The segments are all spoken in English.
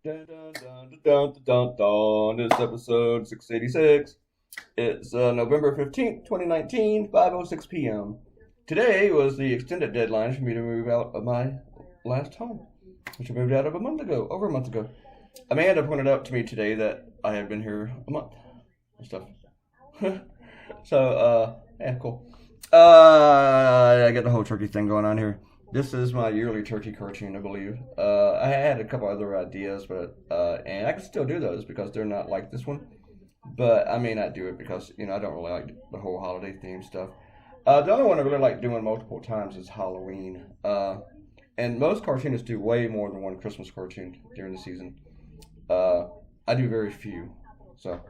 Dun, dun, dun, dun, dun, dun, dun. This is episode 686. It's November 15th, 2019, 5:06 p.m. Today was the extended deadline for me to move out of my last home, which I moved out of over a month ago. Amanda pointed out to me today that I had been here a month and stuff. So, yeah, cool. I got the whole turkey thing going on here. This is my yearly turkey cartoon, I believe. I had a couple other ideas, but and I can still do those because they're not like this one. But I may not do it because I don't really like the whole holiday theme stuff. The other one I really like doing multiple times is Halloween. And most cartoonists do way more than one Christmas cartoon during the season. I do very few, so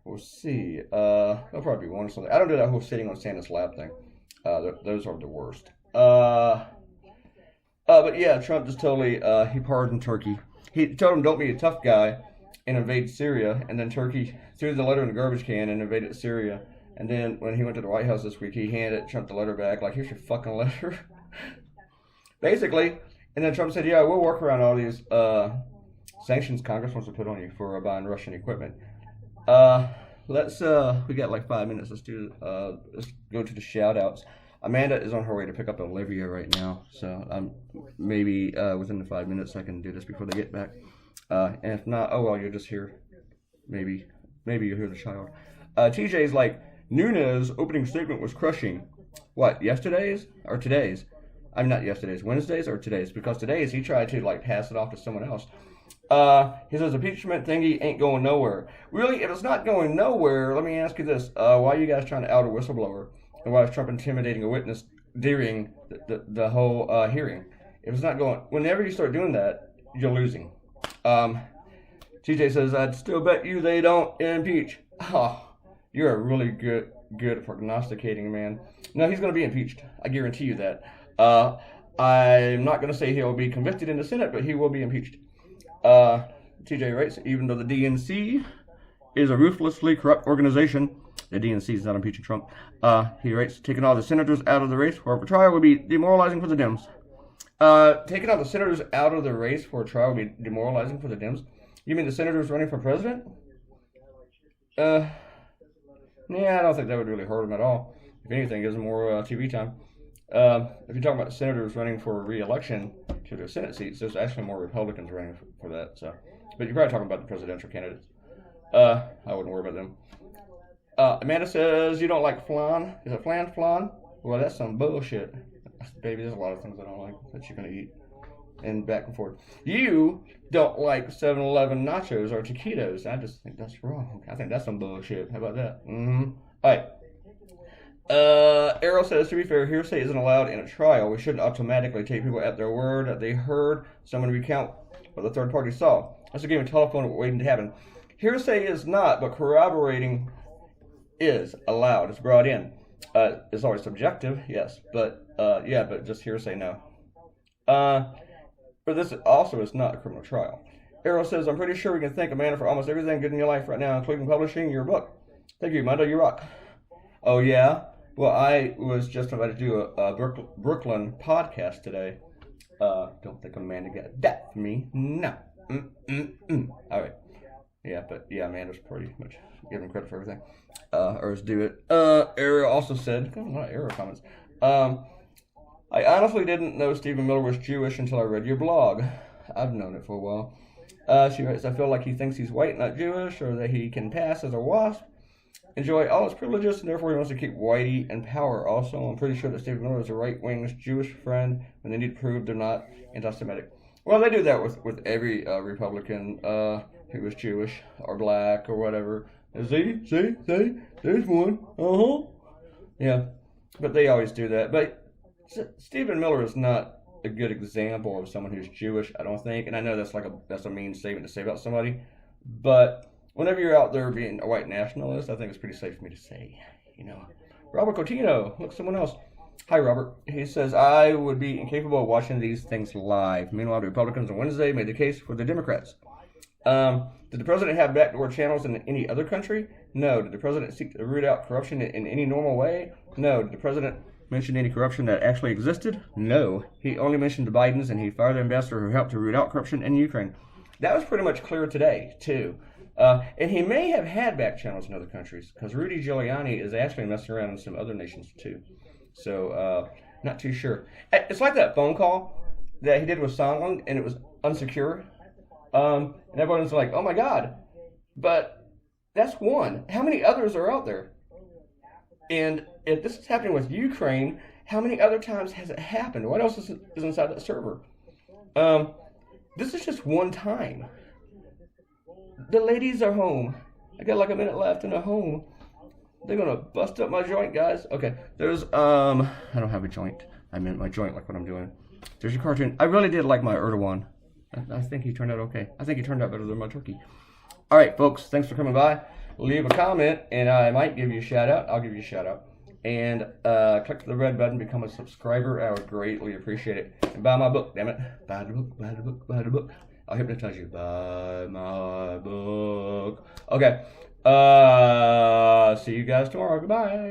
we'll see. There'll probably be one or something. I don't do that whole sitting on Santa's lap thing. Those are the worst. But yeah, Trump just totally, he pardoned Turkey. He told him don't be a tough guy and invade Syria, and then Turkey threw the letter in the garbage can and invaded Syria. And then when he went to the White House this week, he handed Trump the letter back, like, here's your fucking letter. Basically. And then Trump said, yeah, we'll work around all these sanctions Congress wants to put on you for buying Russian equipment. We got like 5 minutes. Let's go to the shout outs. Amanda is on her way to pick up Olivia right now, so maybe within the 5 minutes I can do this before they get back. And if not, oh well, you'll just hear, maybe you'll hear the child. TJ's like, Nunes' opening statement was crushing. What, yesterday's or today's? I'm not yesterday's, Wednesday's or today's? Because today's he tried to like pass it off to someone else. He says impeachment thingy ain't going nowhere. Really, if it's not going nowhere, let me ask you this: why are you guys trying to out a whistleblower? And why is Trump intimidating a witness during the whole hearing? If it's not going, whenever you start doing that, you're losing. TJ says, I'd still bet you they don't impeach. Oh, you're a really good at prognosticating, man. No, he's going to be impeached. I guarantee you that. I'm not going to say he'll be convicted in the Senate, but he will be impeached. TJ writes, even though the DNC is a ruthlessly corrupt organization, the DNC is not impeaching Trump. He writes, taking all the senators out of the race for a trial would be demoralizing for the Dems. Taking all the senators out of the race for a trial would be demoralizing for the Dems? You mean the senators running for president? Yeah, I don't think that would really hurt them at all. If anything, it gives them more TV time. If you're talking about senators running for re-election to their Senate seats, there's actually more Republicans running for that. So, but you're probably talking about the presidential candidates. I wouldn't worry about them. Amanda says you don't like flan. Is it flan? Well, that's some bullshit. Baby, there's a lot of things I don't like that you're gonna eat, and back and forth. You don't like 7-Eleven nachos or taquitos. I just think that's wrong. I think that's some bullshit. How about that? All right. Errol says, to be fair, hearsay isn't allowed in a trial. We shouldn't automatically take people at their word that they heard someone recount what the third party saw. That's a game of telephone waiting to happen. Hearsay is not, but corroborating is allowed. It's brought in. It's always subjective, yes, but just hearsay, no. But this also is not a criminal trial. Errol says, I'm pretty sure we can thank Amanda for almost everything good in your life right now, including publishing your book. Thank you, Amanda. You rock. Oh, yeah? Well, I was just about to do a Brooklyn podcast today. Don't think Amanda got that from me. No. All right. Yeah, but yeah, Amanda's pretty much giving credit for everything. Or let's do it. Ariel also said, a lot of Ariel comments. I honestly didn't know Stephen Miller was Jewish until I read your blog. I've known it for a while. She writes, I feel like he thinks he's white, not Jewish, or that he can pass as a WASP. Enjoy all his privileges, and therefore he wants to keep whitey in power. Also, I'm pretty sure that Stephen Miller is a right-wing Jewish friend when they need to prove they're not anti-Semitic. Well, they do that with every Republican who is Jewish or black or whatever. See, there's one. Yeah, but they always do that. But Stephen Miller is not a good example of someone who's Jewish, I don't think. And I know that's a mean statement to say about somebody, but whenever you're out there being a white nationalist, I think it's pretty safe for me to say, Robert Cotino, look, someone else. Hi, Robert. He says, I would be incapable of watching these things live. Meanwhile, the Republicans on Wednesday made the case for the Democrats. Did the president have backdoor channels in any other country? No. Did the president seek to root out corruption in any normal way? No. Did the president mention any corruption that actually existed? No. He only mentioned the Bidens, and he fired the ambassador who helped to root out corruption in Ukraine. that was pretty much clear today, too. And he may have had back channels in other countries, because Rudy Giuliani is actually messing around in some other nations, too. So, not too sure. It's like that phone call that he did with Sondland, and it was unsecure. And everyone's like, oh my God. But that's one. How many others are out there? And if this is happening with Ukraine, how many other times has it happened? What else is inside that server? This is just one time. The ladies are home. I got like a minute left and they're home. They're gonna bust up my joint, guys. Okay, there's I don't have a joint. I meant my joint, like what I'm doing. There's your cartoon. I really did like my Erdogan. I think he turned out okay. I think he turned out better than my turkey. All right, folks, thanks for coming by. Leave a comment, and I might give you a shout out. I'll give you a shout out. And click the red button, become a subscriber. I would greatly appreciate it. And buy my book, damn it. Buy the book, buy the book, buy the book. I'll hypnotize you. Buy my book. Okay. See you guys tomorrow. Goodbye.